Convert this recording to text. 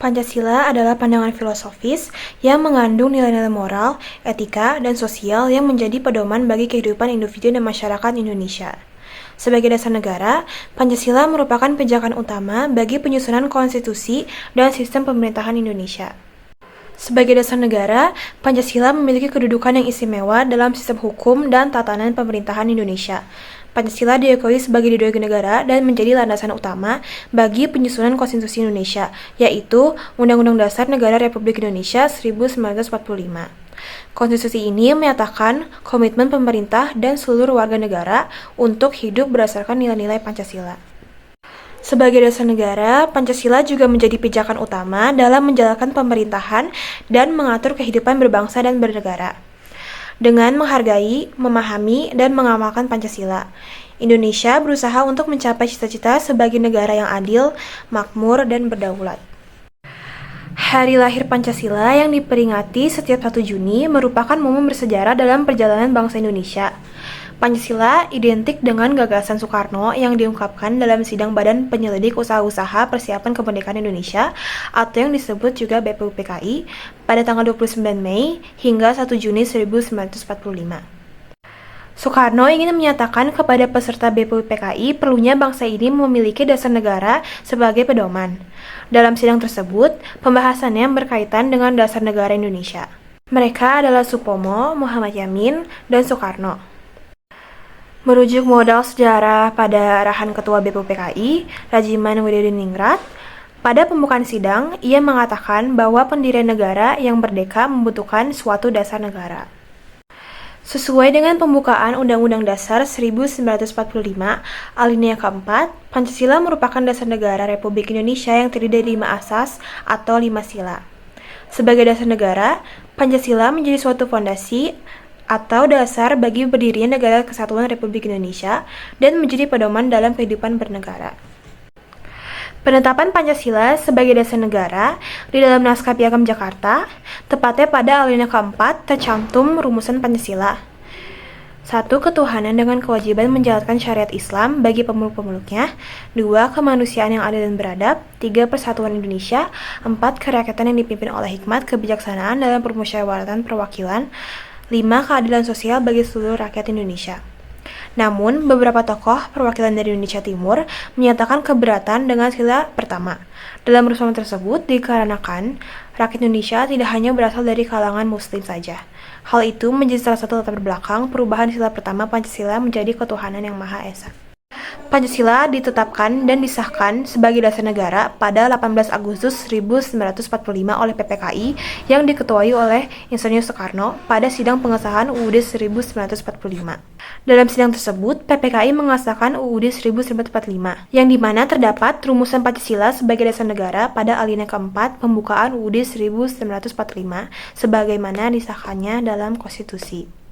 Pancasila adalah pandangan filosofis yang mengandung nilai-nilai moral, etika, dan sosial yang menjadi pedoman bagi kehidupan individu dan masyarakat Indonesia. Sebagai dasar negara, Pancasila merupakan pijakan utama bagi penyusunan konstitusi dan sistem pemerintahan Indonesia. Sebagai dasar negara, Pancasila memiliki kedudukan yang istimewa dalam sistem hukum dan tatanan pemerintahan Indonesia. Pancasila diakui sebagai ideologi negara dan menjadi landasan utama bagi penyusunan konstitusi Indonesia, yaitu Undang-Undang Dasar Negara Republik Indonesia 1945. Konstitusi ini menyatakan komitmen pemerintah dan seluruh warga negara untuk hidup berdasarkan nilai-nilai Pancasila. Sebagai dasar negara, Pancasila juga menjadi pijakan utama dalam menjalankan pemerintahan dan mengatur kehidupan berbangsa dan bernegara. Dengan menghargai, memahami, dan mengamalkan Pancasila, Indonesia berusaha untuk mencapai cita-cita sebagai negara yang adil, makmur, dan berdaulat. Hari lahir Pancasila yang diperingati setiap 1 Juni merupakan momen bersejarah dalam perjalanan bangsa Indonesia. Pancasila identik dengan gagasan Soekarno yang diungkapkan dalam sidang Badan Penyelidik Usaha-Usaha Persiapan Kemerdekaan Indonesia atau yang disebut juga BPUPKI pada tanggal 29 Mei hingga 1 Juni 1945. Soekarno ingin menyatakan kepada peserta BPUPKI perlunya bangsa ini memiliki dasar negara sebagai pedoman. Dalam sidang tersebut, pembahasannya berkaitan dengan dasar negara Indonesia. Mereka adalah Supomo, Muhammad Yamin, dan Soekarno. Merujuk modal sejarah pada arahan Ketua BPUPKI, Rajiman Widodiningrat, pada pembukaan sidang, ia mengatakan bahwa pendirian negara yang merdeka membutuhkan suatu dasar negara. Sesuai dengan pembukaan Undang-Undang Dasar 1945, alinea keempat, Pancasila merupakan dasar negara Republik Indonesia yang terdiri dari 5 asas atau 5 sila. Sebagai dasar negara, Pancasila menjadi suatu fondasi atau dasar bagi berdirinya Negara Kesatuan Republik Indonesia dan menjadi pedoman dalam kehidupan bernegara. Penetapan Pancasila sebagai dasar negara di dalam Naskah Piagam Jakarta, tepatnya pada alinea keempat tercantum rumusan Pancasila. 1. Ketuhanan dengan kewajiban menjalankan syariat Islam bagi pemeluk-pemeluknya. 2. Kemanusiaan yang adil dan beradab. 3. Persatuan Indonesia. 4. Kerakyatan yang dipimpin oleh hikmat kebijaksanaan dalam permusyawaratan perwakilan. 5. Keadilan sosial bagi seluruh rakyat Indonesia. Namun, beberapa tokoh perwakilan dari Indonesia Timur menyatakan keberatan dengan sila pertama. Dalam rumusan tersebut dikarenakan rakyat Indonesia tidak hanya berasal dari kalangan Muslim saja. Hal itu menjadi salah satu latar belakang perubahan sila pertama Pancasila menjadi ketuhanan yang Maha Esa. Pancasila ditetapkan dan disahkan sebagai dasar negara pada 18 Agustus 1945 oleh PPKI yang diketuai oleh Insinyur Soekarno pada sidang pengesahan UUD 1945. Dalam sidang tersebut, PPKI mengesahkan UUD 1945, yang dimana terdapat rumusan Pancasila sebagai dasar negara pada alinea keempat pembukaan UUD 1945 sebagaimana disahkannya dalam konstitusi.